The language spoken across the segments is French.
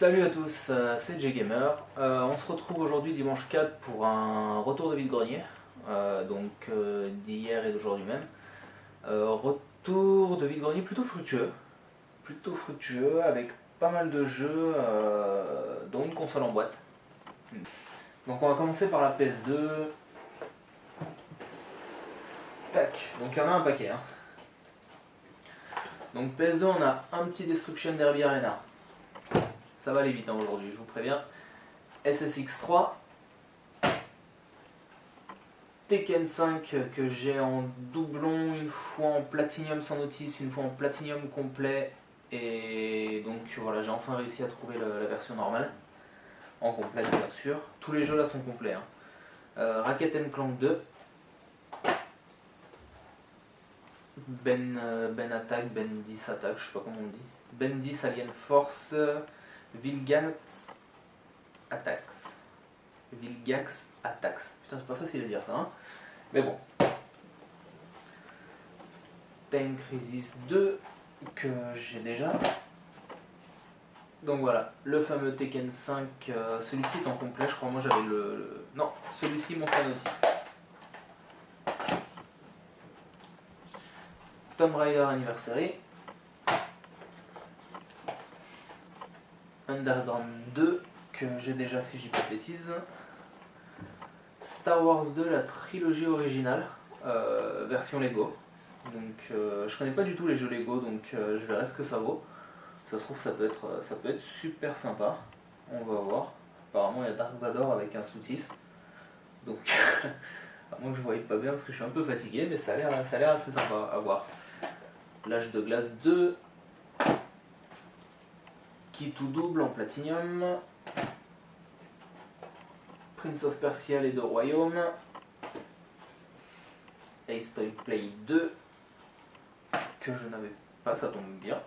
Salut à tous, c'est J-Gamer. On se retrouve aujourd'hui dimanche 4 pour un retour de vide-grenier, d'hier et d'aujourd'hui même. Retour de vide-grenier plutôt fructueux avec pas mal de jeux, dont une console en boîte. Donc on va commencer par la PS2. Tac, donc il y en a un paquet. Donc PS2, on a un petit Destruction Derby Arena. Ça va aller vite aujourd'hui, je vous préviens. SSX 3, Tekken 5 que j'ai en doublon, une fois en Platinum sans notice, une fois en Platinum complet. Et donc voilà, j'ai enfin réussi à trouver la version normale. En complet bien sûr. Tous les jeux là sont complets. Ratchet & Clank 2. Ben Attack, Ben 10 Attack, je sais pas comment on dit. Ben 10 Alien Force, Vilgax Attacks. Vilgax Attacks. Putain, c'est pas facile à dire ça, mais bon. Time Crisis 2 que j'ai déjà. Donc voilà, le fameux Tekken 5, celui-ci est en complet, je crois. Moi j'avais Non, celui-ci monte à notice. Tomb Raider Anniversary. Underground 2 que j'ai déjà si je dis pas de bêtises. Star Wars 2, la trilogie originale, version Lego. Donc je connais pas du tout les jeux Lego, donc je verrai ce que ça vaut. Ça se trouve ça peut être super sympa. On va voir. Apparemment il y a Dark Vador avec un soutif. Donc à moins que je voyais pas bien parce que je suis un peu fatigué, mais ça a l'air assez sympa à voir. L'âge de glace 2. Qui tout double en Platinum. Prince of Persia les deux royaumes. Ace Toy Play 2 que je n'avais pas, ça tombe bien.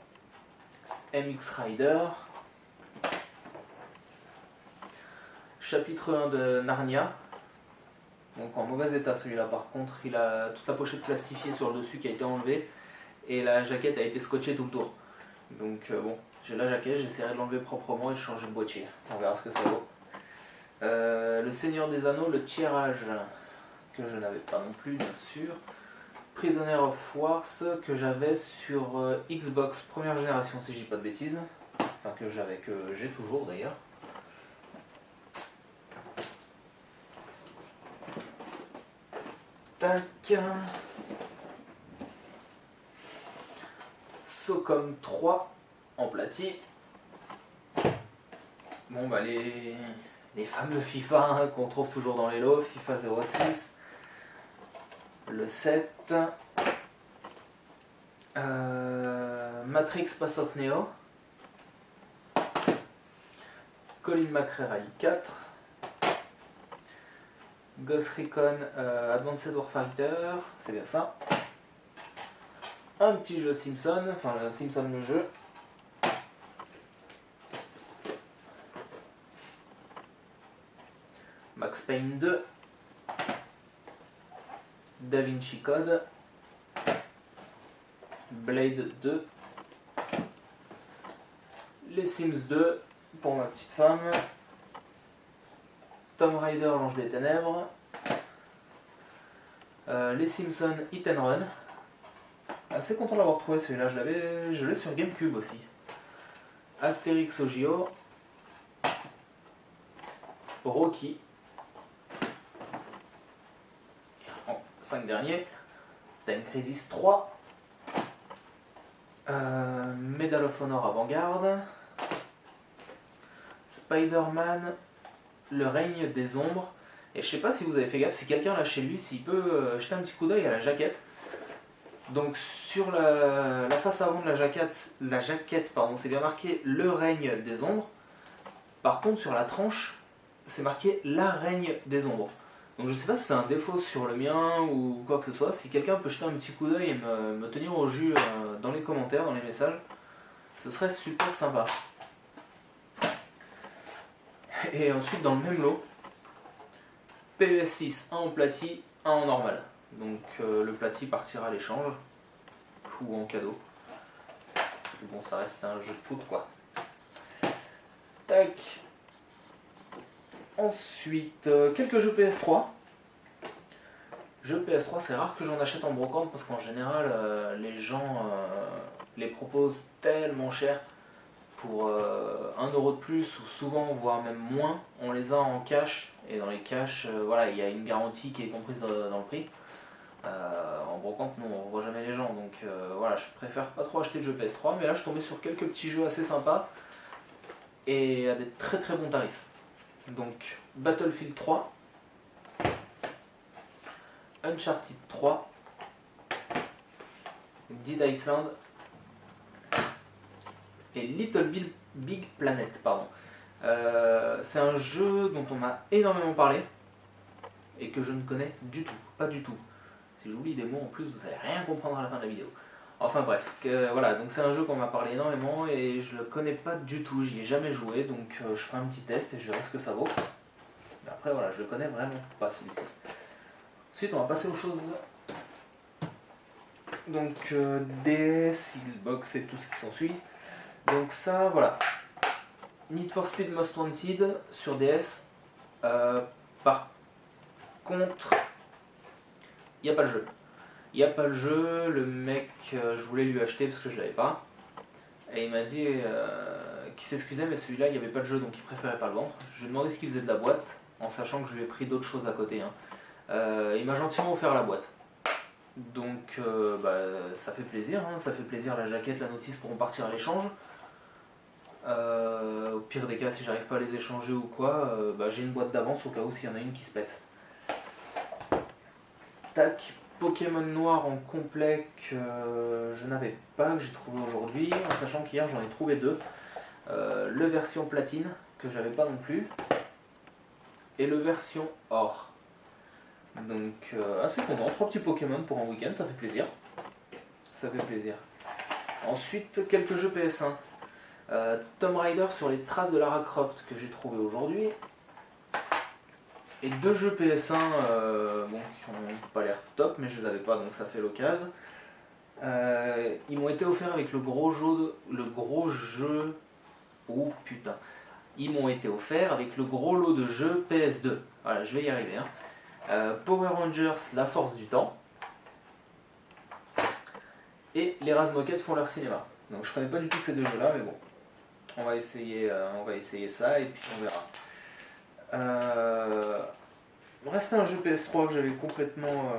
MX Rider. Chapitre 1 de Narnia. Donc en mauvais état celui-là par contre, il a toute la pochette plastifiée sur le dessus qui a été enlevée et la jaquette a été scotchée tout le tour. Donc bon, j'ai la jaquette, j'essaierai de l'enlever proprement et de changer le boîtier. On verra ce que ça vaut. Le Seigneur des Anneaux, le tirage que je n'avais pas non plus bien sûr. Prisoner of Wars que j'avais sur Xbox première génération si je dis pas de bêtises. Enfin que j'ai toujours d'ailleurs. Tac. Socom 3 en platine. Bon bah les fameux FIFA qu'on trouve toujours dans les lots, FIFA 06, le 7, Matrix Path of Neo, Colin McRae Rally 4, Ghost Recon Advanced Warfighter, c'est bien ça, un petit jeu Simpson, enfin Simpson le jeu, Max Payne 2, Da Vinci Code, Blade 2, les Sims 2 pour ma petite femme, Tomb Raider l'Ange des Ténèbres, les Simpsons Hit and Run. Assez content de l'avoir trouvé celui-là, je l'ai sur Gamecube aussi. Astérix Ogio, Rocky. 5 derniers, Time Crisis 3, Medal of Honor Avant-Garde, Spider-Man, Le Règne des Ombres, et je sais pas si vous avez fait gaffe, si quelqu'un là chez lui, s'il peut jeter un petit coup d'œil à la jaquette. Donc sur la face avant de la jaquette pardon, c'est bien marqué Le Règne des Ombres, par contre sur la tranche, c'est marqué La Règne des Ombres. Donc je sais pas si c'est un défaut sur le mien ou quoi que ce soit, si quelqu'un peut jeter un petit coup d'œil et me tenir au jus dans les commentaires, dans les messages, ce serait super sympa. Et ensuite dans le même lot, PES6, un en plati, un en normal. Donc le plati partira à l'échange, ou en cadeau. Bon ça reste un jeu de foot quoi. Tac. Ensuite, quelques jeux PS3. Jeux PS3, c'est rare que j'en achète en brocante parce qu'en général, les gens les proposent tellement cher pour 1 € de plus ou souvent, voire même moins. On les a en cash et dans les cash, voilà, il y a une garantie qui est comprise dans le prix. En brocante, nous on revoit jamais les gens donc voilà, je préfère pas trop acheter de jeux PS3, mais là je suis tombé sur quelques petits jeux assez sympas et à des très très bons tarifs. Donc Battlefield 3, Uncharted 3, Dead Island et Little Big Planet, pardon. C'est un jeu dont on m'a énormément parlé et que je ne connais du tout, pas du tout. Si j'oublie des mots en plus, vous allez rien comprendre à la fin de la vidéo. Enfin bref, voilà, donc c'est un jeu qu'on m'a parlé énormément et je le connais pas du tout, j'y ai jamais joué, donc je ferai un petit test et je verrai ce que ça vaut. Mais après voilà, je le connais vraiment pas celui-ci. Ensuite on va passer aux choses. Donc DS, Xbox et tout ce qui s'ensuit. Donc ça voilà. Need for Speed Most Wanted sur DS. Par contre, il n'y a pas le jeu. Il n'y a pas le jeu, le mec, je voulais lui acheter parce que je l'avais pas. Et il m'a dit qu'il s'excusait, mais celui-là, il n'y avait pas de jeu, donc il préférait pas le vendre. Je lui ai demandé ce qu'il faisait de la boîte, en sachant que je lui ai pris d'autres choses à côté. Il m'a gentiment offert la boîte. Donc ça fait plaisir, ça fait plaisir, la jaquette, la notice pourront partir à l'échange. Au pire des cas, si j'arrive pas à les échanger ou quoi, j'ai une boîte d'avance au cas où s'il y en a une qui se pète. Tac. Pokémon Noir en complet que je n'avais pas, que j'ai trouvé aujourd'hui, en sachant qu'hier j'en ai trouvé 2. Le version platine, que j'avais pas non plus, et le version or. Donc assez content, 3 petits Pokémon pour un week-end, ça fait plaisir. Ça fait plaisir. Ensuite, quelques jeux PS1. Tomb Raider sur les traces de Lara Croft que j'ai trouvé aujourd'hui. Et 2 jeux PS1 qui n'ont pas l'air top, mais je les avais pas, donc ça fait l'occasion. Ils m'ont été offerts avec le gros jeu. Oh putain. Ils m'ont été offerts avec le gros lot de jeux PS2. Voilà, je vais y arriver. Power Rangers, la force du temps. Et les Razmoket font leur cinéma. Donc je connais pas du tout ces 2 jeux-là, mais bon. On va essayer ça et puis on verra. Il restait un jeu PS3 que j'avais complètement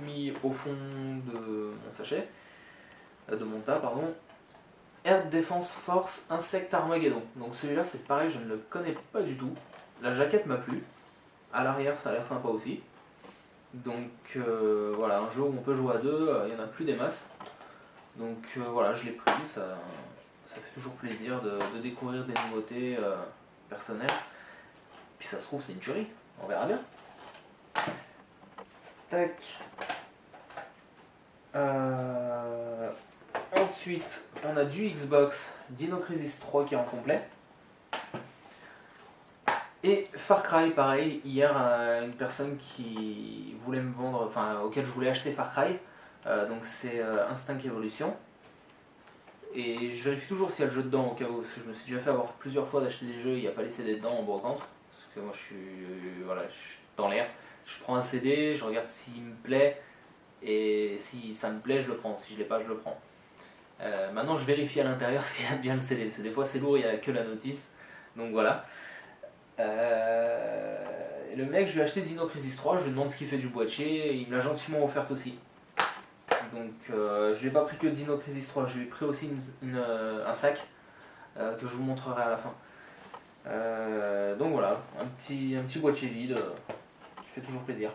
mis au fond de mon sachet, de mon tas, pardon. Air Defense Force Insect Armageddon. Donc celui-là c'est pareil, je ne le connais pas du tout. La jaquette m'a plu. À l'arrière ça a l'air sympa aussi. Donc voilà, un jeu où on peut jouer à 2, il n'y en a plus des masses. Donc voilà, je l'ai pris, ça fait toujours plaisir de découvrir des nouveautés personnelles. Puis ça se trouve c'est une tuerie, on verra bien. Tac. Ensuite, on a du Xbox, Dino Crisis 3 qui est en complet. Et Far Cry, pareil, hier une personne qui voulait me vendre, enfin auquel je voulais acheter Far Cry, donc c'est Instinct Evolution. Et je vérifie toujours s'il y a le jeu dedans au cas où, parce que je me suis déjà fait avoir plusieurs fois d'acheter des jeux et il n'y a pas les CD dedans en brocante. Parce que moi je suis dans l'air. Je prends un CD, je regarde s'il me plaît, et si ça me plaît je le prends, si je l'ai pas je le prends. Maintenant je vérifie à l'intérieur s'il y a bien le CD, parce que des fois c'est lourd, il n'y a que la notice. Donc voilà. Et le mec, je lui ai acheté Dino Crisis 3, je lui demande ce qu'il fait du boîtier, et il me l'a gentiment offert aussi. Donc je n'ai pas pris que Dino Crisis 3, je lui ai pris aussi un sac que je vous montrerai à la fin. Donc voilà, un petit boîtier vide qui fait toujours plaisir.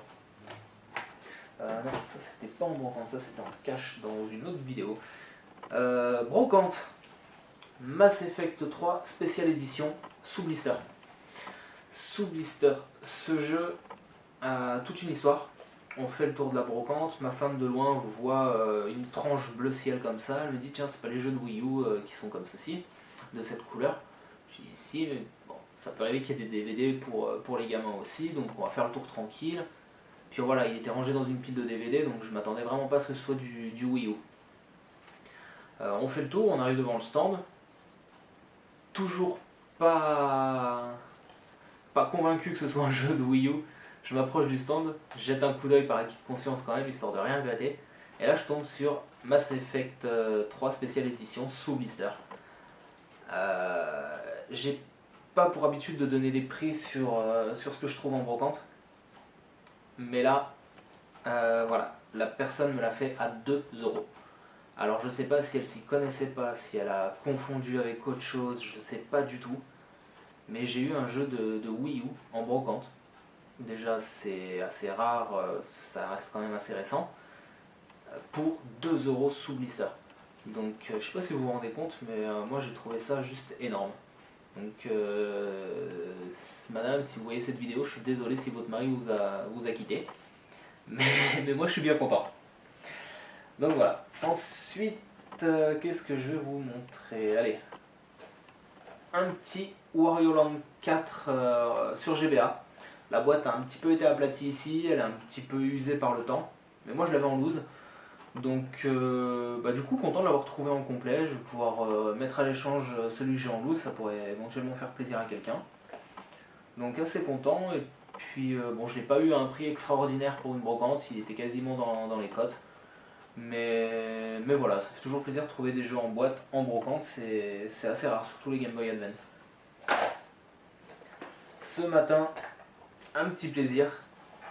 Non, ça c'était pas en brocante, ça c'était en cash dans une autre vidéo. Brocante, Mass Effect 3 Special Edition sous blister. Sous blister, ce jeu a toute une histoire. On fait le tour de la brocante, ma femme de loin vous voit une tranche bleu ciel comme ça, elle me dit tiens c'est pas les jeux de Wii U qui sont comme ceci, de cette couleur. J'ai dit si, mais bon, ça peut arriver qu'il y ait des DVD pour les gamins aussi, donc on va faire le tour tranquille. Puis voilà, il était rangé dans une pile de DVD, donc je m'attendais vraiment pas à ce que ce soit du Wii U. On fait le tour, on arrive devant le stand, toujours pas convaincu que ce soit un jeu de Wii U. Je m'approche du stand, jette un coup d'œil par acquis de conscience quand même, histoire de rien gratter. Et là je tombe sur Mass Effect 3 Special Edition sous blister. J'ai pas pour habitude de donner des prix sur ce que je trouve en brocante. Mais là, voilà, la personne me l'a fait à 2 euros. Alors je sais pas si elle s'y connaissait pas, si elle a confondu avec autre chose, je sais pas du tout. Mais j'ai eu un jeu de Wii U en brocante. Déjà c'est assez rare, ça reste quand même assez récent. Pour 2 euros sous blister. Donc je sais pas si vous vous rendez compte, mais moi j'ai trouvé ça juste énorme. Donc madame, si vous voyez cette vidéo, je suis désolé si votre mari vous a quitté. Mais moi je suis bien content. Donc voilà. Ensuite, qu'est-ce que je vais vous montrer? Allez. Un petit Wario Land 4 sur GBA. La boîte a un petit peu été aplatie ici, elle est un petit peu usée par le temps. Mais moi je l'avais en loose. Donc du coup content de l'avoir trouvé en complet. Je vais pouvoir mettre à l'échange celui que j'ai en loose, ça pourrait éventuellement faire plaisir à quelqu'un. Donc assez content. Et puis bon, je l'ai pas eu à un prix extraordinaire pour une brocante, il était quasiment dans les cotes. Mais voilà, ça fait toujours plaisir de trouver des jeux en boîte, en brocante, c'est assez rare, surtout les Game Boy Advance. Ce matin, un petit plaisir,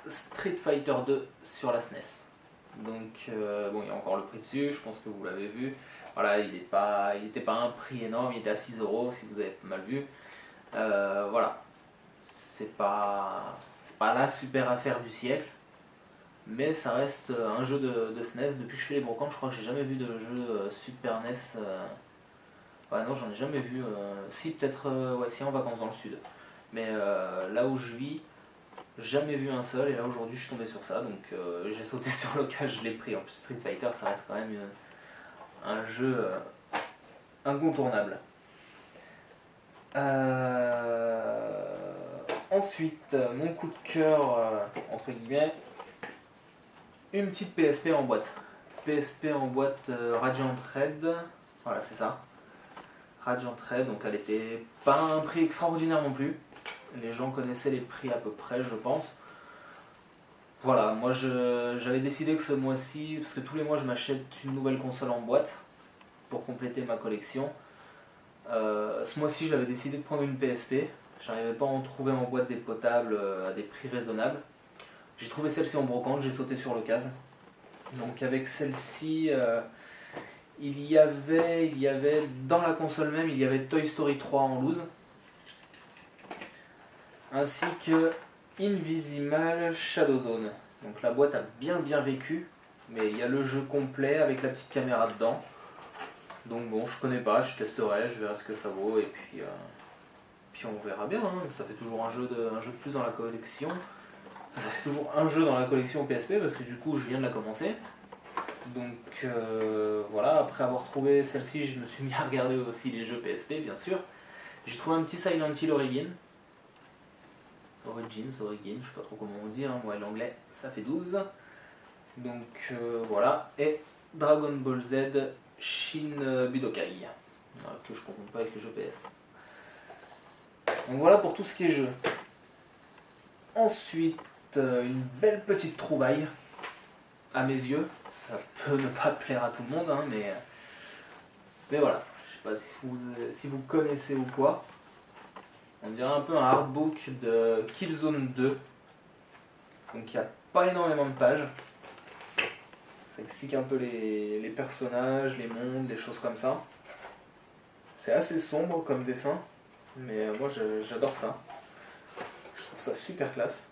Street Fighter 2 sur la SNES. Donc bon, il y a encore le prix dessus, je pense que vous l'avez vu. Voilà, il n'était pas un prix énorme, il était à 6 euros si vous avez mal vu. Voilà, c'est pas la super affaire du siècle. Mais ça reste un jeu de SNES. Depuis que je fais les brocantes, je crois que j'ai jamais vu de jeu Super NES. Ouais, non, j'en ai jamais vu. Si, peut-être ouais, si en vacances dans le sud. Mais là où je vis, jamais vu un seul. Et là aujourd'hui, je suis tombé sur ça. Donc j'ai sauté sur l'occasion, je l'ai pris. En plus, Street Fighter, ça reste quand même un jeu incontournable. Ensuite, mon coup de cœur, entre guillemets. Une petite PSP en boîte. PSP en boîte Radiant Red. Voilà, c'est ça. Radiant Red, donc elle était pas un prix extraordinaire non plus. Les gens connaissaient les prix à peu près, je pense. Voilà, moi j'avais décidé que ce mois-ci, parce que tous les mois je m'achète une nouvelle console en boîte pour compléter ma collection. Ce mois-ci j'avais décidé de prendre une PSP. J'arrivais pas à en trouver en boîte dépotables à des prix raisonnables. J'ai trouvé celle-ci en brocante, j'ai sauté sur l'occasion. Donc avec celle-ci, il y avait dans la console même, il y avait Toy Story 3 en loose. Ainsi que Invisimal Shadow Zone. Donc la boîte a bien vécu, mais il y a le jeu complet avec la petite caméra dedans. Donc bon, je connais pas, je testerai, je verrai ce que ça vaut et puis on verra bien. Hein. Ça fait toujours un jeu de plus dans la collection. Ça fait toujours un jeu dans la collection PSP parce que du coup je viens de la commencer. Donc voilà, après avoir trouvé celle-ci, je me suis mis à regarder aussi les jeux PSP bien sûr. J'ai trouvé un petit Silent Hill Origins, je sais pas trop comment on dit, hein. Moi l'anglais ça fait 12. Donc voilà, et Dragon Ball Z Shin Budokai, que je ne confonds pas avec les jeux PS. Donc voilà pour tout ce qui est jeu. Ensuite, une belle petite trouvaille, à mes yeux. Ça peut ne pas plaire à tout le monde, hein, mais voilà. Je sais pas si vous connaissez ou quoi. On dirait un peu un artbook de Killzone 2. Donc il n'y a pas énormément de pages. Ça explique un peu les personnages, les mondes, des choses comme ça. C'est assez sombre comme dessin, mais moi j'adore ça. Je trouve ça super classe.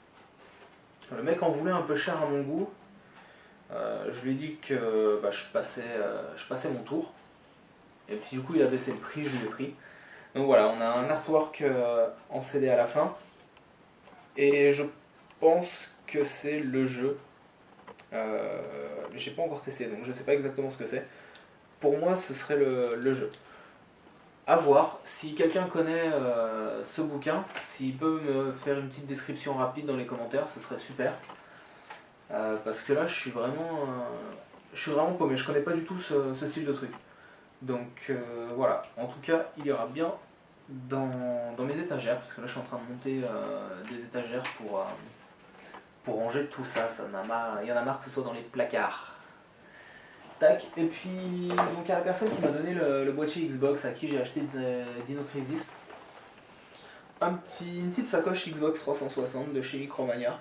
Le mec en voulait un peu cher à mon goût. Je lui ai dit que je passais mon tour. Et puis du coup il a baissé le prix, je lui ai pris. Donc voilà, on a un artwork en CD à la fin. Et je pense que c'est le jeu. J'ai pas encore testé, donc je sais pas exactement ce que c'est. Pour moi, ce serait le jeu. À voir, si quelqu'un connaît ce bouquin, s'il peut me faire une petite description rapide dans les commentaires, ce serait super. Parce que là, je suis vraiment paumé, je connais pas du tout ce style de truc. Donc voilà, en tout cas, il y aura bien dans mes étagères, parce que là je suis en train de monter des étagères pour ranger tout ça. Il y en a marre que ce soit dans les placards. Tac, et puis donc à la personne qui m'a donné le boîtier Xbox, à qui j'ai acheté Dino Crisis, une petite sacoche Xbox 360 de chez Micromania.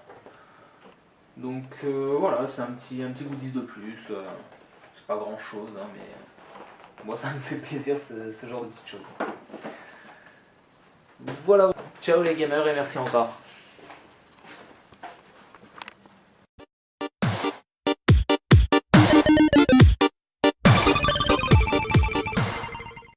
Donc voilà, c'est un petit goodies de plus. C'est pas grand chose, hein, mais moi ça me fait plaisir ce genre de petites choses. Voilà, ciao les gamers et merci encore.